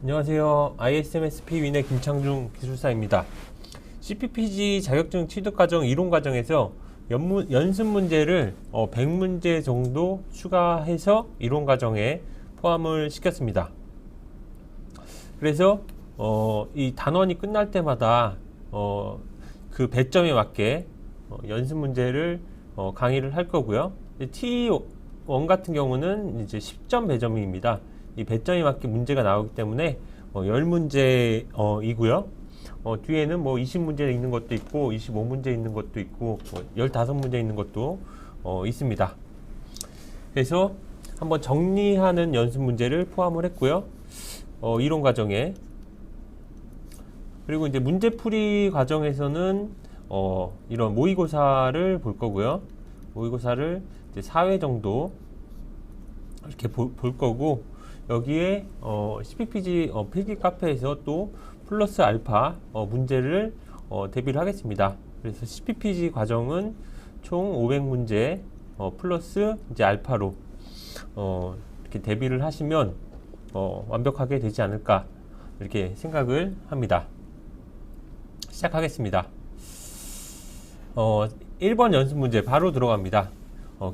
안녕하세요. ISMSP 위내 김창중 기술사입니다. CPPG 자격증 취득과정 이론과정에서 연습 문제를 100문제 정도 추가해서 이론과정에 포함을 시켰습니다. 그래서 이 단원이 끝날 때마다 그 배점에 맞게 연습 문제를 강의를 할 거고요. T1 같은 경우는 이제 10점 배점입니다. 이 배점에 맞게 문제가 나오기 때문에 10문제이고요. 뒤에는 뭐 20문제 있는 것도 있고 25문제 있는 것도 있고 15문제 있는 것도 있습니다. 그래서 한번 정리하는 연습 문제를 포함을 했고요. 이론 과정에, 그리고 이제 문제풀이 과정에서는 이런 모의고사를 볼 거고요. 모의고사를 이제 4회 정도 이렇게 볼 거고, 여기에 CPPG 필기 카페에서 또 플러스 알파 문제를 대비를 하겠습니다. 그래서 CPPG 과정은 총 500문제 플러스 이제 알파로 이렇게 대비를 하시면 완벽하게 되지 않을까 이렇게 생각을 합니다. 시작하겠습니다. 1번 연습 문제 바로 들어갑니다.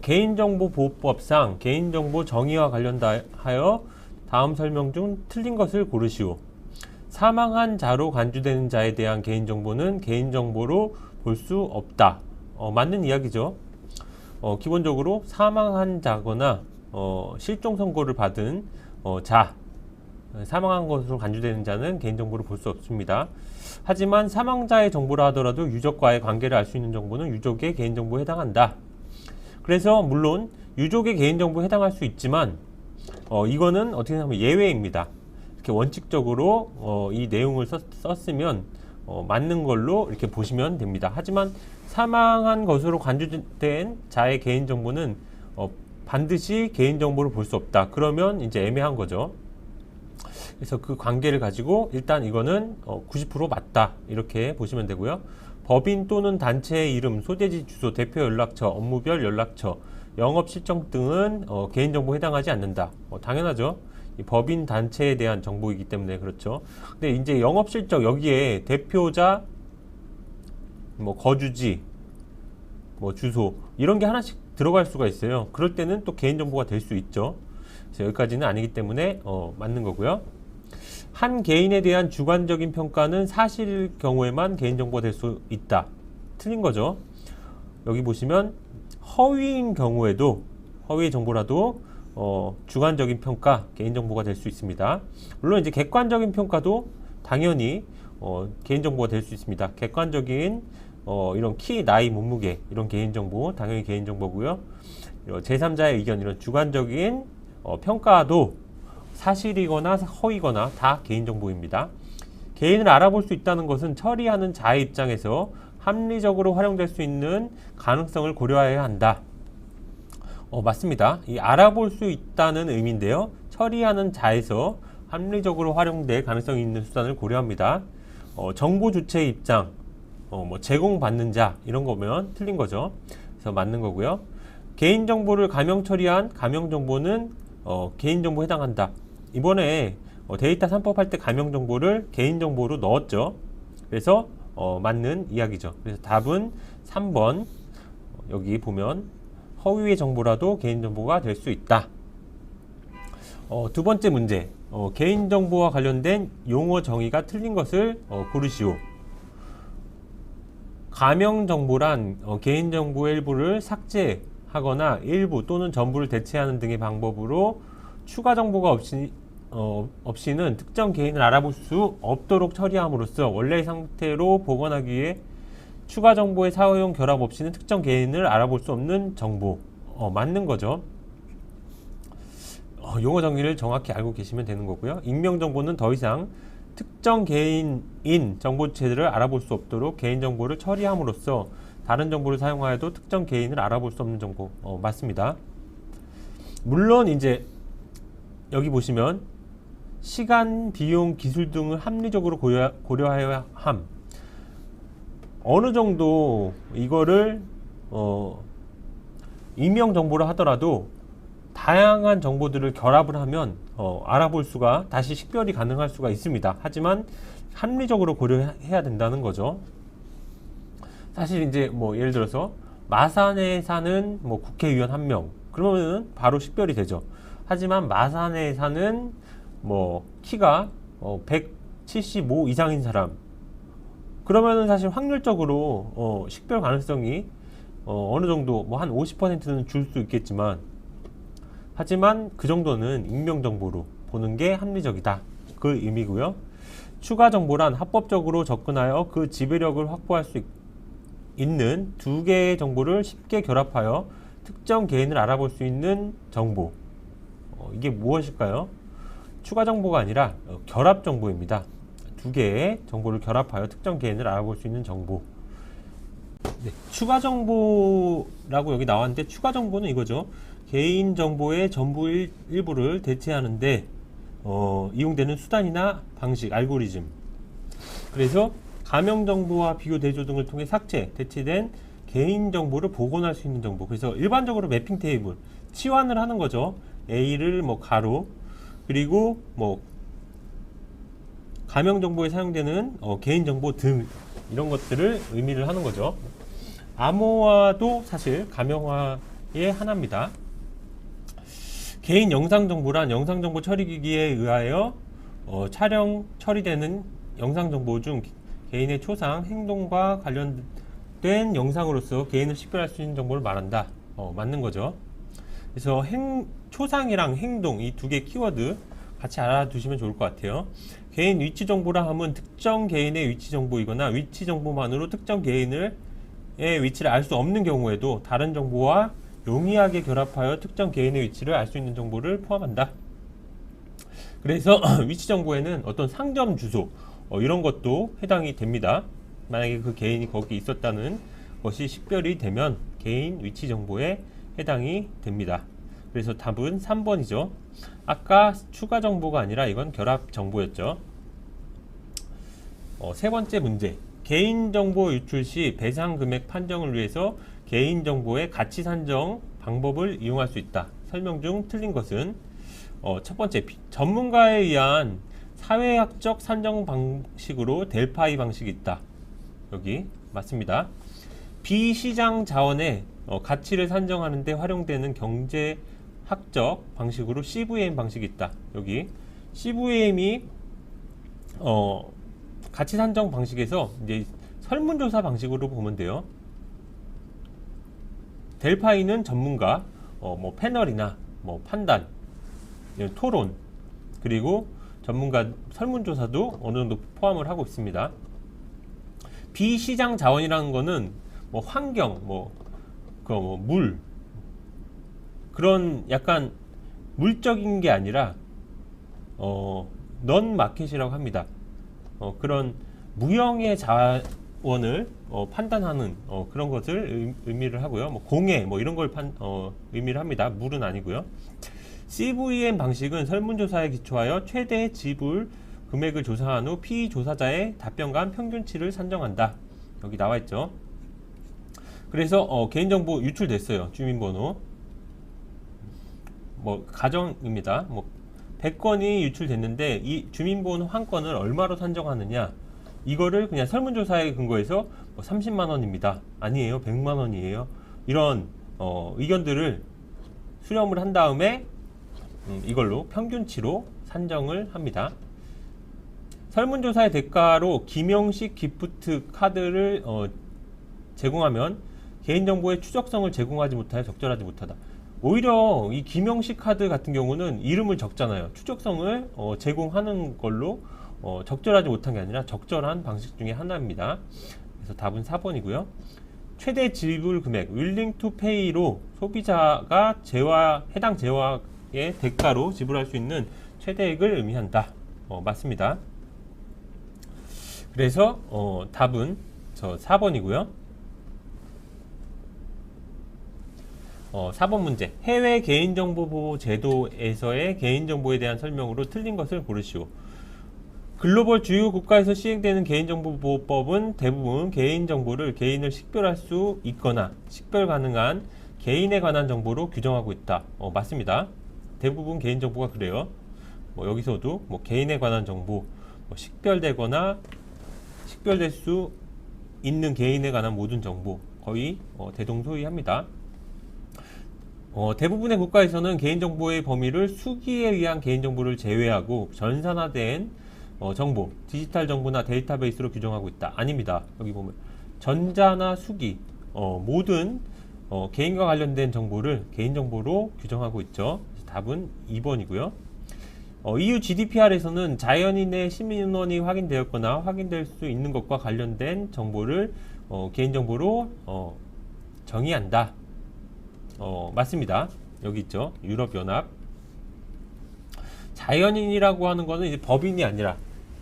개인정보보호법상 개인정보 정의와 관련하여 다음 설명 중 틀린 것을 고르시오. 사망한 자로 간주되는 자에 대한 개인정보는 개인정보로 볼 수 없다. 맞는 이야기죠. 기본적으로 사망한 자거나 실종 선고를 받은 사망한 것으로 간주되는 자는 개인정보를 볼 수 없습니다. 하지만 사망자의 정보라 하더라도 유족과의 관계를 알 수 있는 정보는 유족의 개인정보에 해당한다. 그래서 물론 유족의 개인정보에 해당할 수 있지만 이거는 어떻게 보면 예외입니다. 이렇게 원칙적으로 이 내용을 썼으면 맞는 걸로 이렇게 보시면 됩니다. 하지만 사망한 것으로 간주된 자의 개인정보는 반드시 개인정보를 볼 수 없다. 그러면 이제 애매한 거죠. 그래서 그 관계를 가지고 일단 이거는 90% 맞다. 이렇게 보시면 되고요. 법인 또는 단체의 이름, 소재지, 주소, 대표 연락처, 업무별 연락처, 영업 실적 등은 개인정보에 해당하지 않는다. 당연하죠. 이 법인 단체에 대한 정보이기 때문에 그렇죠. 근데 이제 영업 실적 여기에 대표자, 뭐 거주지, 뭐 주소 이런 게 하나씩 들어갈 수가 있어요. 그럴 때는 또 개인정보가 될 수 있죠. 그래서 여기까지는 아니기 때문에 맞는 거고요. 한 개인에 대한 주관적인 평가는 사실일 경우에만 개인정보가 될 수 있다. 틀린 거죠. 여기 보시면 허위인 경우에도 허위의 정보라도 주관적인 평가, 개인정보가 될 수 있습니다. 물론 이제 객관적인 평가도 당연히 개인정보가 될 수 있습니다. 객관적인 이런 키, 나이, 몸무게 이런 개인정보 당연히 개인정보고요. 제3자의 의견 이런 주관적인 평가도 사실이거나 허위거나 다 개인정보입니다. 개인을 알아볼 수 있다는 것은 처리하는 자의 입장에서 합리적으로 활용될 수 있는 가능성을 고려해야 한다. 맞습니다. 이 알아볼 수 있다는 의미인데요. 처리하는 자에서 합리적으로 활용될 가능성이 있는 수단을 고려합니다. 정보 주체의 입장, 뭐 제공받는 자 이런 거면 틀린 거죠. 그래서 맞는 거고요. 개인정보를 가명 처리한 가명정보는 개인정보에 해당한다. 이번에 데이터 3법 할 때 가명정보를 개인정보로 넣었죠. 그래서 맞는 이야기죠. 그래서 답은 3번 여기 보면 허위의 정보라도 개인정보가 될 수 있다. 두 번째 문제 개인정보와 관련된 용어 정의가 틀린 것을 고르시오. 가명정보란 개인정보의 일부를 삭제하거나 일부 또는 전부를 대체하는 등의 방법으로 추가 정보가 없이는 특정 개인을 알아볼 수 없도록 처리함으로써 원래의 상태로 복원하기 위해 추가 정보의 사용 결합 없이는 특정 개인을 알아볼 수 없는 정보. 맞는 거죠. 용어 정의를 정확히 알고 계시면 되는 거고요. 익명 정보는 더 이상 특정 개인인 정보체들을 알아볼 수 없도록 개인 정보를 처리함으로써 다른 정보를 사용하여도 특정 개인을 알아볼 수 없는 정보. 맞습니다. 물론 이제 여기 보시면 시간, 비용, 기술 등을 합리적으로 고려하여야 함. 어느 정도 이거를 익명 정보를 하더라도 다양한 정보들을 결합을 하면 알아볼 수가 다시 식별이 가능할 수가 있습니다. 하지만 합리적으로 고려해야 된다는 거죠. 사실 이제 뭐 예를 들어서 마산에 사는 뭐 국회의원 1명 그러면은 바로 식별이 되죠. 하지만 마산에 사는 뭐 키가 175 이상인 사람 그러면은 사실 확률적으로 식별 가능성이 어느 정도 뭐 한 50%는 줄 수 있겠지만 하지만 그 정도는 익명 정보로 보는 게 합리적이다. 그 의미고요. 추가 정보란 합법적으로 접근하여 그 지배력을 확보할 수 있는 두 개의 정보를 쉽게 결합하여 특정 개인을 알아볼 수 있는 정보. 이게 무엇일까요? 추가 정보가 아니라 결합 정보입니다. 두 개의 정보를 결합하여 특정 개인을 알아볼 수 있는 정보. 네, 추가 정보라고 여기 나왔는데 추가 정보는 이거죠. 개인 정보의 전부 일부를 대체하는데 이용되는 수단이나 방식, 알고리즘. 그래서 가명 정보와 비교 대조 등을 통해 삭제, 대체된 개인 정보를 복원할 수 있는 정보. 그래서 일반적으로 매핑 테이블, 치환을 하는 거죠. A를 뭐 가로, 그리고 뭐 가명 정보에 사용되는 개인 정보 등 이런 것들을 의미를 하는 거죠. 암호화도 사실 가명화의 하나입니다. 개인 영상 정보란 영상 정보 처리기기에 의하여 촬영 처리되는 영상 정보 중 개인의 초상, 행동과 관련된 영상으로서 개인을 식별할 수 있는 정보를 말한다. 맞는 거죠. 그래서 초상이랑 행동 이 두 개 키워드 같이 알아두시면 좋을 것 같아요. 개인 위치 정보라 함은 특정 개인의 위치 정보이거나 위치 정보만으로 특정 개인의 위치를 알 수 없는 경우에도 다른 정보와 용이하게 결합하여 특정 개인의 위치를 알 수 있는 정보를 포함한다. 그래서 위치 정보에는 어떤 상점 주소 이런 것도 해당이 됩니다. 만약에 그 개인이 거기 있었다는 것이 식별이 되면 개인 위치 정보에 해당이 됩니다. 그래서 답은 3번이죠. 아까 추가 정보가 아니라 이건 결합 정보였죠. 세 번째 문제. 개인정보 유출 시 배상 금액 판정을 위해서 개인정보의 가치 산정 방법을 이용할 수 있다. 설명 중 틀린 것은 첫 번째, 전문가에 의한 사회학적 산정 방식으로 델파이 방식이 있다. 여기 맞습니다. 비시장 자원의 가치를 산정하는 데 활용되는 경제학적 방식으로 CVM 방식이 있다. 여기 CVM이 가치 산정 방식에서 이제 설문조사 방식으로 보면 돼요. 델파이는 전문가, 뭐 패널이나 뭐 판단, 토론, 그리고 전문가 설문조사도 어느 정도 포함을 하고 있습니다. 비시장 자원이라는 거는 뭐 환경, 물, 그런 약간 물적인 게 아니라 넌 마켓이라고 합니다. 그런 무형의 자원을 판단하는 그런 것을 의미를 하고요. 뭐 공해 뭐 이런 걸 의미를 합니다. 물은 아니고요. CVM 방식은 설문조사에 기초하여 최대 지불 금액을 조사한 후 피조사자의 답변과 평균치를 산정한다. 여기 나와 있죠. 그래서 개인정보 유출됐어요. 주민번호. 뭐 가정입니다. 뭐 100건이 유출됐는데 이 주민번호 한 건을 얼마로 산정하느냐, 이거를 그냥 설문조사에 근거해서 뭐 30만 원입니다. 아니에요. 100만 원이에요. 이런 의견들을 수렴을 한 다음에 이걸로 평균치로 산정을 합니다. 설문조사의 대가로 김영식 기프트 카드를 제공하면 개인정보의 추적성을 제공하지 못하여 적절하지 못하다. 오히려 이 김영식 카드 같은 경우는 이름을 적잖아요. 추적성을 제공하는 걸로 적절하지 못한 게 아니라 적절한 방식 중에 하나입니다. 그래서 답은 4번이고요. 최대 지불 금액 willing to pay로 소비자가 해당 재화의 대가로 지불할 수 있는 최대액을 의미한다. 맞습니다. 그래서 답은 저 4번이고요. 4번 문제. 해외 개인정보보호 제도에서의 개인정보에 대한 설명으로 틀린 것을 고르시오. 글로벌 주요 국가에서 시행되는 개인정보보호법은 대부분 개인정보를 개인을 식별할 수 있거나 식별 가능한 개인에 관한 정보로 규정하고 있다. 맞습니다. 대부분 개인정보가 그래요. 뭐 여기서도 뭐 개인에 관한 정보, 뭐 식별되거나 식별될 수 있는 개인에 관한 모든 정보 거의 대동소이합니다. 대부분의 국가에서는 개인정보의 범위를 수기에 의한 개인정보를 제외하고 전산화된 정보, 디지털 정보나 데이터베이스로 규정하고 있다. 아닙니다. 여기 보면 전자나 수기, 모든 개인과 관련된 정보를 개인정보로 규정하고 있죠. 답은 2번이고요. EU GDPR에서는 자연인의 시민원이 확인되었거나 확인될 수 있는 것과 관련된 정보를 개인정보로 정의한다. 맞습니다. 여기 있죠. 유럽연합. 자연인이라고 하는 거는 이제 법인이 아니라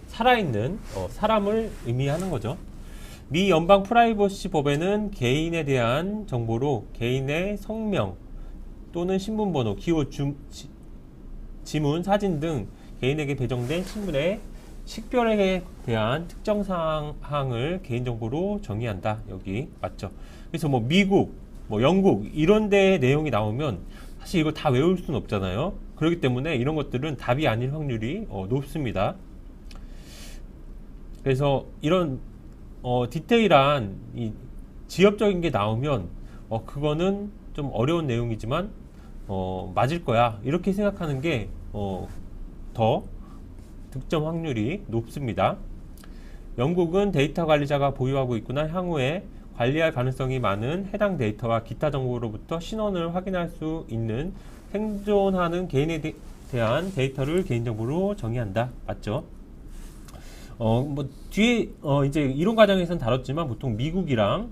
살아있는 사람을 의미하는 거죠. 미 연방 프라이버시 법에는 개인에 대한 정보로 개인의 성명 또는 신분번호, 기호, 지문, 사진 등 개인에게 배정된 신분의 식별에 대한 특정 사항을 개인정보로 정의한다. 여기 맞죠. 그래서 뭐 미국, 뭐 영국 이런 데 내용이 나오면 사실 이거 다 외울 수는 없잖아요. 그렇기 때문에 이런 것들은 답이 아닐 확률이 높습니다. 그래서 이런 디테일한 이 지엽적인 게 나오면 그거는 좀 어려운 내용이지만 맞을 거야 이렇게 생각하는 게 더 득점 확률이 높습니다. 영국은 데이터 관리자가 보유하고 있거나 향후에 관리할 가능성이 많은 해당 데이터와 기타 정보로부터 신원을 확인할 수 있는 생존하는 개인에 대한 데이터를 개인정보로 정의한다. 맞죠? 뭐 뒤에 이제 이론 과정에서는 다뤘지만 보통 미국이랑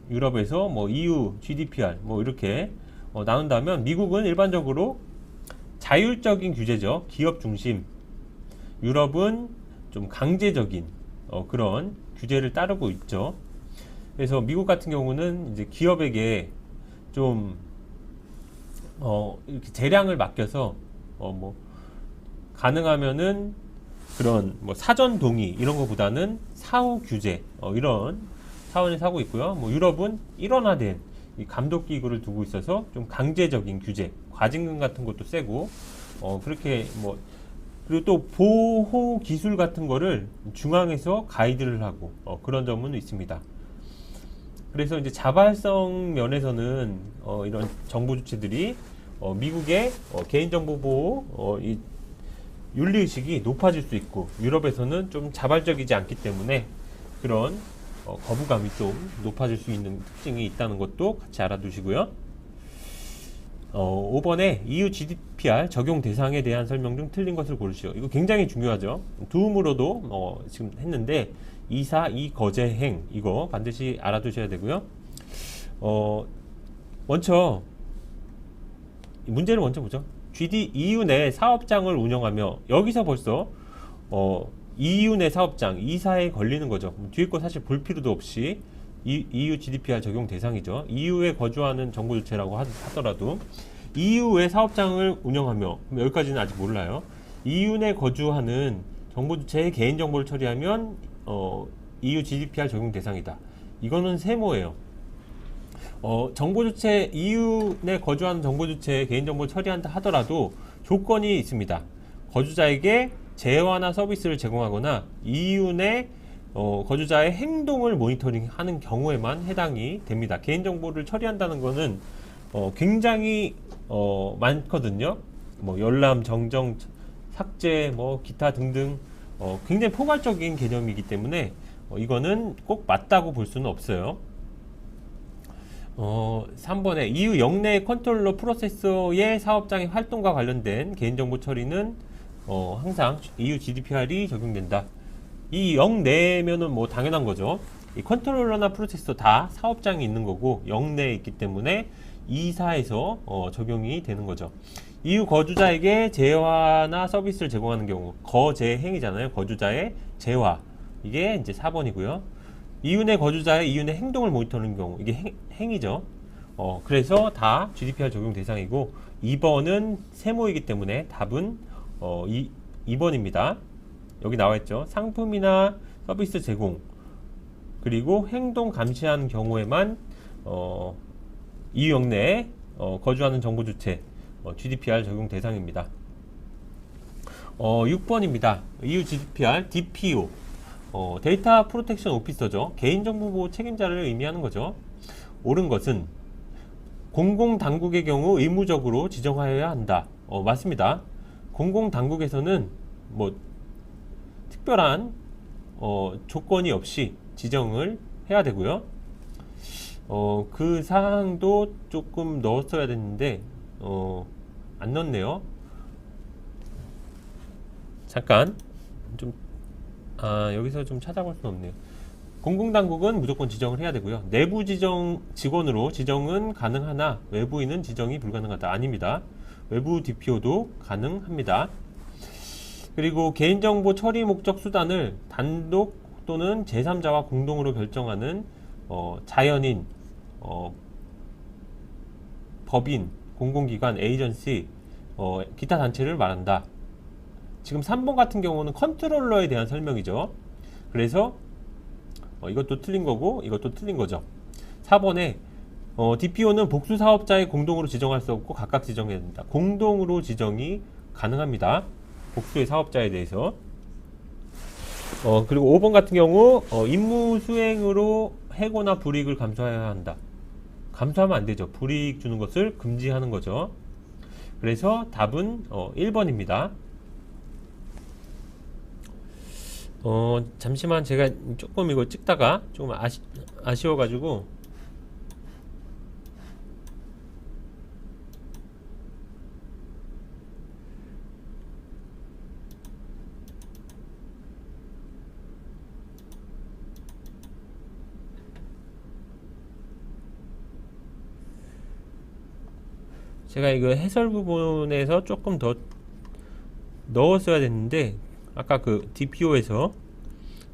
유럽에서 뭐 EU, GDPR 뭐 이렇게 나눈다면 미국은 일반적으로 자율적인 규제죠. 기업 중심. 유럽은 좀 강제적인 그런 규제를 따르고 있죠. 그래서 미국 같은 경우는 이제 기업에게 좀 이렇게 재량을 맡겨서 뭐 가능하면은 그런 뭐 사전 동의 이런 것보다는 사후 규제 이런 차원에서 하고 있고요. 뭐 유럽은 일원화된 이 감독 기구를 두고 있어서 좀 강제적인 규제, 과징금 같은 것도 세고 그렇게 뭐 그리고 또 보호 기술 같은 거를 중앙에서 가이드를 하고 그런 점은 있습니다. 그래서 이제 자발성 면에서는 이런 정부 주체들이 미국의 개인정보 보호 이 윤리의식이 높아질 수 있고 유럽에서는 좀 자발적이지 않기 때문에 그런 거부감이 좀 높아질 수 있는 특징이 있다는 것도 같이 알아두시고요. 5번에 EU GDPR 적용 대상에 대한 설명 중 틀린 것을 고르시오. 이거 굉장히 중요하죠. 두음으로도 지금 했는데 2사 2거제행 이거 반드시 알아두셔야 되고요. 문제를 먼저 보죠. EU 내 사업장을 운영하며 여기서 벌써 EU 내 사업장 2사에 걸리는 거죠. 뒤에 거 사실 볼 필요도 없이 EU GDPR 적용 대상이죠. EU에 거주하는 정보주체라고 하더라도 EU의 사업장을 운영하며 여기까지는 아직 몰라요. EU 내 거주하는 정보주체의 개인정보를 처리하면 EU GDPR 적용 대상이다. 이거는 세모예요. 정보주체 EU 내 거주하는 정보주체의 개인정보를 처리한다 하더라도 조건이 있습니다. 거주자에게 재화나 서비스를 제공하거나 EU 내 거주자의 행동을 모니터링하는 경우에만 해당이 됩니다. 개인정보를 처리한다는 것은 굉장히 많거든요. 뭐 열람, 정정, 삭제, 뭐 기타 등등 굉장히 포괄적인 개념이기 때문에 이거는 꼭 맞다고 볼 수는 없어요. 3번에 EU 영내 컨트롤러 프로세서의 사업장의 활동과 관련된 개인정보 처리는 항상 EU GDPR이 적용된다. 이 영내면은 뭐 당연한 거죠. 이 컨트롤러나 프로세서 다 사업장이 있는 거고 영내에 있기 때문에 이사에서 적용이 되는 거죠. EU 거주자에게 재화나 서비스를 제공하는 경우 거재행이잖아요. 거주자의 재화 이게 이제 4번이고요. EU 내 거주자의 EU 내 행동을 모니터하는 경우 이게 행위죠. 그래서 다 GDPR 적용 대상이고 2번은 세모이기 때문에 답은 2번입니다. 여기 나와 있죠. 상품이나 서비스 제공 그리고 행동 감시하는 경우에만 EU 영내에 거주하는 정보 주체 GDPR 적용 대상입니다. 6번입니다. EU GDPR DPO 데이터 프로텍션 오피서죠. 개인정보 보호 책임자를 의미하는 거죠. 옳은 것은 공공당국의 경우 의무적으로 지정하여야 한다. 맞습니다. 공공당국에서는 뭐 특별한 조건이 없이 지정을 해야 되고요. 그 사항도 조금 넣었어야 됐는데 안 넣었네요. 잠깐 좀 여기서 좀 찾아볼 수는 없네요. 공공당국은 무조건 지정을 해야 되고요. 내부 지정 직원으로 지정은 가능하나 외부인은 지정이 불가능하다. 아닙니다. 외부 DPO도 가능합니다. 그리고 개인정보 처리 목적 수단을 단독 또는 제3자와 공동으로 결정하는 자연인, 법인, 공공기관, 에이전시, 기타 단체를 말한다. 지금 3번 같은 경우는 컨트롤러에 대한 설명이죠. 그래서 이것도 틀린 거고 이것도 틀린 거죠. 4번에 DPO는 복수 사업자의 공동으로 지정할 수 없고 각각 지정해야 된다. 공동으로 지정이 가능합니다. 복수의 사업자에 대해서. 그리고 5번 같은 경우 임무 수행으로 해고나 불이익을 감수해야 한다. 감수하면 안 되죠. 불이익 주는 것을 금지하는 거죠. 그래서 답은 1번입니다. 잠시만 제가 조금 이거 찍다가 조금 아쉬워가지고 제가 이거 해설 부분에서 조금 더 넣었어야 됐는데 아까 그 DPO에서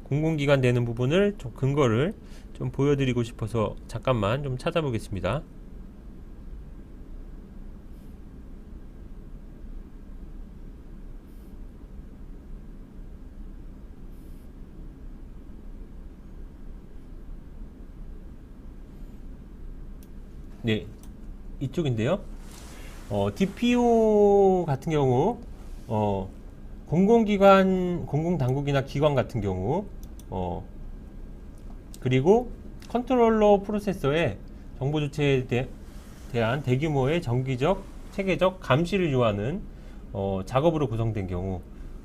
공공기관 되는 부분을 좀 근거를 좀 보여드리고 싶어서 잠깐만 좀 찾아보겠습니다. 네, 이쪽인데요. DPO 같은 경우 공공기관, 공공당국이나 기관 같은 경우 그리고 컨트롤러 프로세서의 정보 주체에 대한 대규모의 정기적, 체계적 감시를 요하는 작업으로 구성된 경우,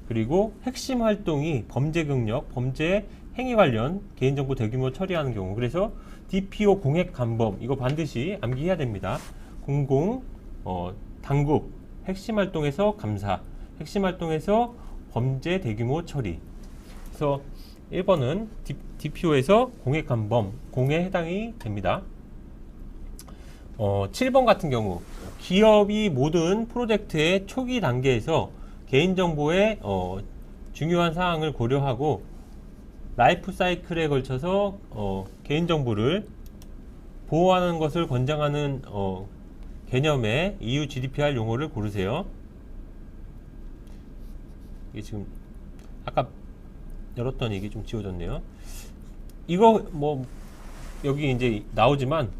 그리고 핵심 활동이 범죄 경력, 범죄 행위 관련 개인정보 대규모 처리하는 경우. 그래서 DPO 공액 감범 이거 반드시 암기해야 됩니다. 당국 핵심 활동에서 감사, 핵심 활동에서 범죄 대규모 처리. 그래서 1번은 DPO에서 공액 감범, 공에 해당이 됩니다. 7번 같은 경우 기업이 모든 프로젝트의 초기 단계에서 개인정보의 중요한 사항을 고려하고 라이프 사이클에 걸쳐서 개인정보를 보호하는 것을 권장하는 개념의 EU GDPR 용어를 고르세요. 이게 지금 아까 열었던 이게 좀 지워졌네요. 이거 뭐 여기 이제 나오지만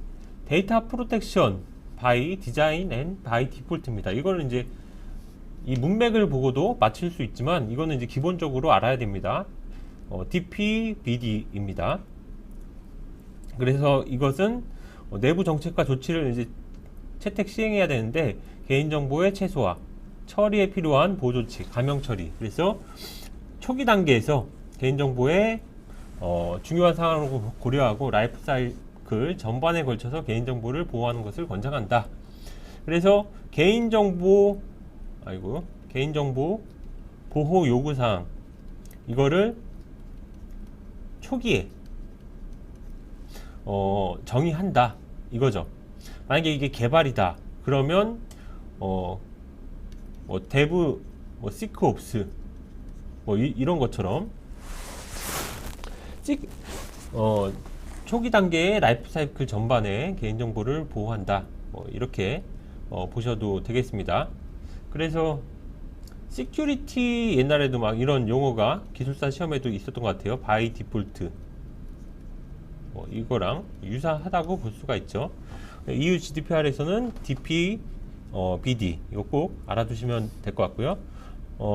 데이터 프로텍션 바이 디자인 앤 바이 디폴트입니다. 이거는 이제 이 문맥을 보고도 맞출 수 있지만 이거는 이제 기본적으로 알아야 됩니다. DPBD입니다. 그래서 이것은 내부 정책과 조치를 이제 채택 시행해야 되는데 개인정보의 최소화, 처리에 필요한 보조치, 감형 처리. 그래서 초기 단계에서 개인정보의 중요한 사항을 고려하고 라이프 사이클 전반에 걸쳐서 개인정보를 보호하는 것을 권장한다. 그래서 개인정보 보호 요구사항 이거를 초기에 정의한다 이거죠. 만약에 이게 개발이다 그러면 데브 시크옵스 이런 것처럼 초기 단계의 라이프 사이클 전반에 개인정보를 보호한다. 이렇게 보셔도 되겠습니다. 그래서 시큐리티 옛날에도 막 이런 용어가 기술사 시험에도 있었던 것 같아요. 바이 디폴트 이거랑 유사하다고 볼 수가 있죠. EU GDPR에서는 DP, BD 이거 꼭 알아두시면 될 것 같고요.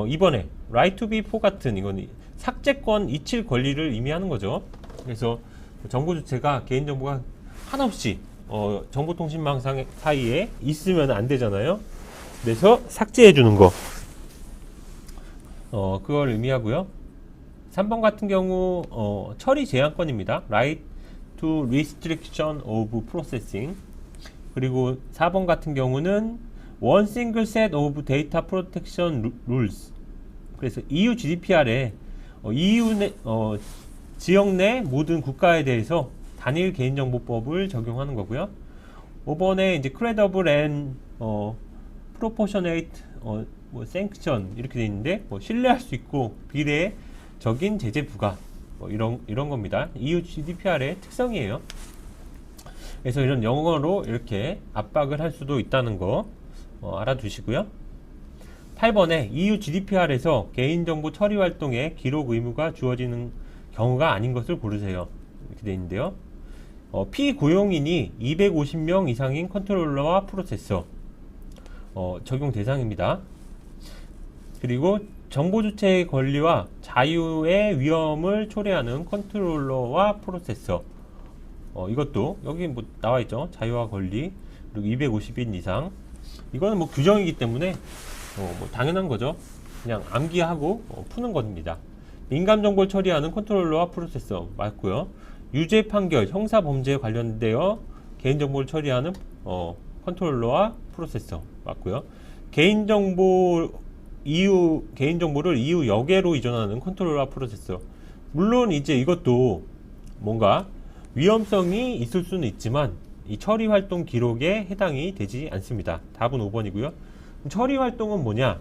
이번에 right to be forgotten 이건 삭제권 이칠 권리를 의미하는 거죠. 그래서 정보 주체가 개인정보가 한없이 정보통신망 사이에 있으면 안 되잖아요. 그래서 삭제해 주는 거 그걸 의미하고요. 3번 같은 경우 처리 제한권입니다. right to restriction of processing. 그리고 4번 같은 경우는 one single set of data protection rules. 그래서 EU GDPR에 EU 지역 내 모든 국가에 대해서 단일 개인정보법을 적용하는 거고요. 5번에 이제 credible and proportionate sanction 이렇게 되어 있는데 신뢰할 수 있고 비례적인 제재 부과 이런 겁니다. EU GDPR의 특성이에요. 그래서 이런 영어로 이렇게 압박을 할 수도 있다는 거 알아두시고요. 8번에 EU GDPR에서 개인정보 처리 활동에 기록 의무가 주어지는 경우가 아닌 것을 고르세요. 이렇게 되어 있는데요. 피고용인이 250명 이상인 컨트롤러와 프로세서 적용 대상입니다. 그리고 정보 주체의 권리와 자유의 위험을 초래하는 컨트롤러와 프로세서 이것도 여기 나와 있죠. 자유와 권리 그리고 250인 이상 이거는 규정이기 때문에 당연한 거죠. 그냥 암기하고 푸는 겁니다. 민감 정보를 처리하는 컨트롤러와 프로세서 맞고요. 유죄 판결, 형사 범죄에 관련되어 개인정보를 처리하는 컨트롤러와 프로세서 맞고요. 개인정보를 이후 역외로 이전하는 컨트롤러와 프로세서. 물론 이제 이것도 뭔가 위험성이 있을 수는 있지만 이 처리 활동 기록에 해당이 되지 않습니다. 답은 5번이고요. 처리 활동은 뭐냐?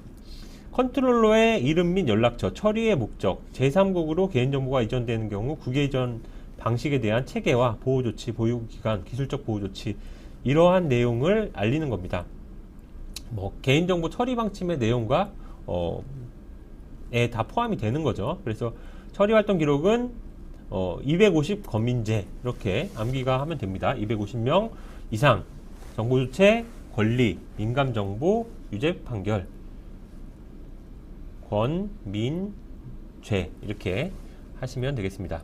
컨트롤러의 이름 및 연락처, 처리의 목적, 제3국으로 개인정보가 이전되는 경우 국외 이전 방식에 대한 체계와 보호조치, 보유기간, 기술적 보호조치 이러한 내용을 알리는 겁니다. 개인정보 처리 방침의 내용과 다 포함이 되는 거죠. 그래서 처리활동 기록은 250 건민제 이렇게 암기가 하면 됩니다. 250명 이상 정보주체, 권리, 민감정보, 유죄 판결, 권, 민, 죄 이렇게 하시면 되겠습니다.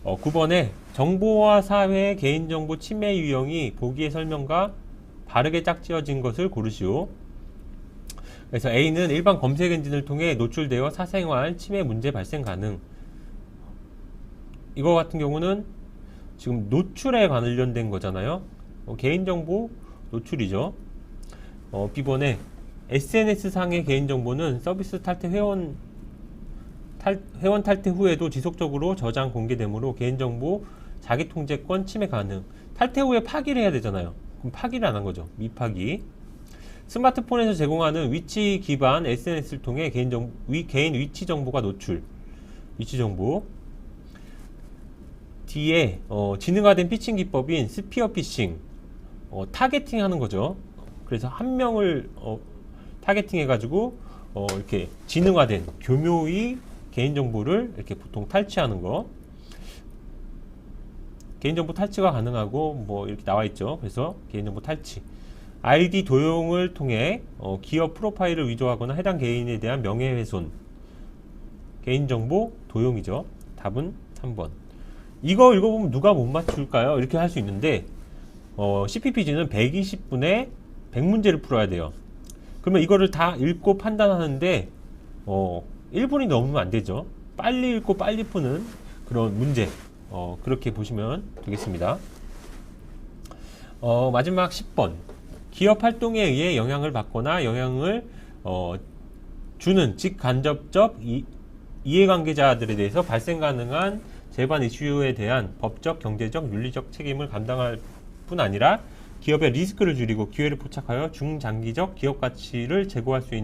9번에 정보와 사회의 개인정보 침해 유형이 보기의 설명과 바르게 짝지어진 것을 고르시오. 그래서 A는 일반 검색 엔진을 통해 노출되어 사생활 침해 문제 발생 가능. 이거 같은 경우는 지금 노출에 관련된 거잖아요. 개인정보 노출이죠. B번에 SNS 상의 개인정보는 서비스 탈퇴 회원 탈퇴 후에도 지속적으로 저장 공개되므로 개인정보 자기통제권 침해 가능. 탈퇴 후에 파기를 해야 되잖아요. 그럼 파기를 안 한 거죠. 미파기. 스마트폰에서 제공하는 위치 기반 SNS를 통해 개인 위치 정보가 노출. 위치 정보. D에 지능화된 피싱 기법인 스피어 피싱. 타겟팅 하는 거죠. 그래서 한 명을 타겟팅 해가지고 이렇게 지능화된 교묘히 개인정보를 이렇게 보통 탈취하는 거. 개인정보 탈취가 가능하고 이렇게 나와 있죠. 그래서 개인정보 탈취. 아이디 도용을 통해 기업 프로파일을 위조하거나 해당 개인에 대한 명예훼손. 개인정보 도용이죠. 답은 3번. 이거 읽어보면 누가 못 맞출까요? 이렇게 할 수 있는데 CPPG는 120분에 100문제를 풀어야 돼요. 그러면 이거를 다 읽고 판단하는데 1분이 넘으면 안 되죠. 빨리 읽고 빨리 푸는 그런 문제 그렇게 보시면 되겠습니다. 마지막 10번 기업 활동에 의해 영향을 받거나 영향을 주는 직간접적 이해관계자들에 대해서 발생 가능한 재반 이슈에 대한 법적, 경제적, 윤리적 책임을 감당할 뿐 아니라 기업의 리스크를 줄이고 기회를 포착하여 중장기적 기업 가치를 제고할 수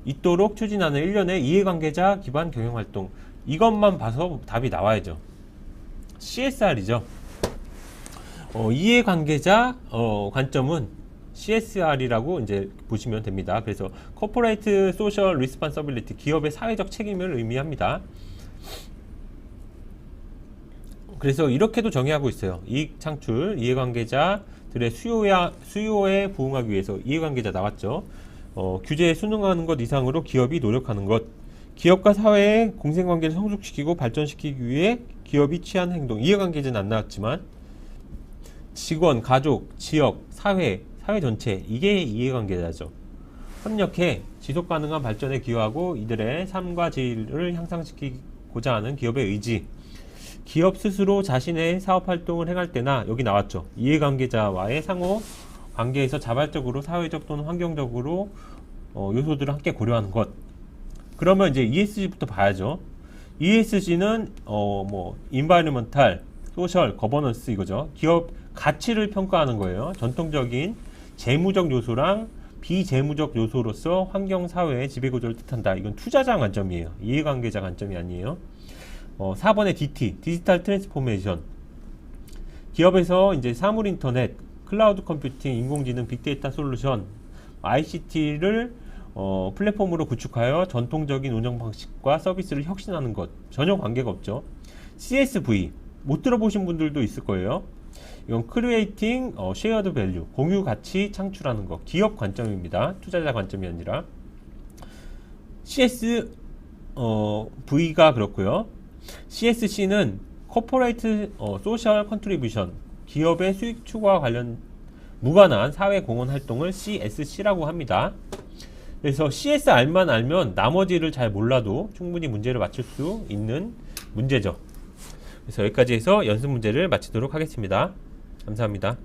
있도록 추진하는 일련의 이해관계자 기반 경영활동. 이것만 봐서 답이 나와야죠. CSR이죠. 이해관계자 관점은 CSR이라고 이제 보시면 됩니다. 그래서 Corporate Social Responsibility, 기업의 사회적 책임을 의미합니다. 그래서 이렇게도 정의하고 있어요. 이익 창출, 이해관계자들의 수요에 부응하기 위해서 이해관계자 나왔죠. 규제에 순응하는 것 이상으로 기업이 노력하는 것. 기업과 사회의 공생관계를 성숙시키고 발전시키기 위해 기업이 취한 행동. 이해관계는 안 나왔지만 직원, 가족, 지역, 사회 전체 이게 이해관계자죠. 협력해 지속가능한 발전에 기여하고 이들의 삶과 질을 향상시키고자 하는 기업의 의지. 기업 스스로 자신의 사업활동을 행할 때나 여기 나왔죠. 이해관계자와의 상호 관계에서 자발적으로 사회적 또는 환경적으로 요소들을 함께 고려하는 것. 그러면 이제 ESG부터 봐야죠. ESG는 environmental, social, governance 이거죠. 기업 가치를 평가하는 거예요. 전통적인 재무적 요소랑 비재무적 요소로서 환경 사회의 지배구조를 뜻한다. 이건 투자자 관점이에요. 이해관계자 관점이 아니에요. 4번의 DT, 디지털 트랜스포메이션. 기업에서 이제 사물 인터넷, 클라우드 컴퓨팅, 인공지능, 빅데이터 솔루션, ICT를 플랫폼으로 구축하여 전통적인 운영 방식과 서비스를 혁신하는 것. 전혀 관계가 없죠. CSV, 못 들어보신 분들도 있을 거예요. 이건 Creating Shared Value, 공유 가치 창출하는 것. 기업 관점입니다. 투자자 관점이 아니라. CSV가 그렇고요. CSC는 Corporate Social Contribution, 기업의 수익 추구와 관련 무관한 사회 공헌 활동을 CSC라고 합니다. 그래서 CSR만 알면 나머지를 잘 몰라도 충분히 문제를 맞출 수 있는 문제죠. 그래서 여기까지 해서 연습 문제를 마치도록 하겠습니다. 감사합니다.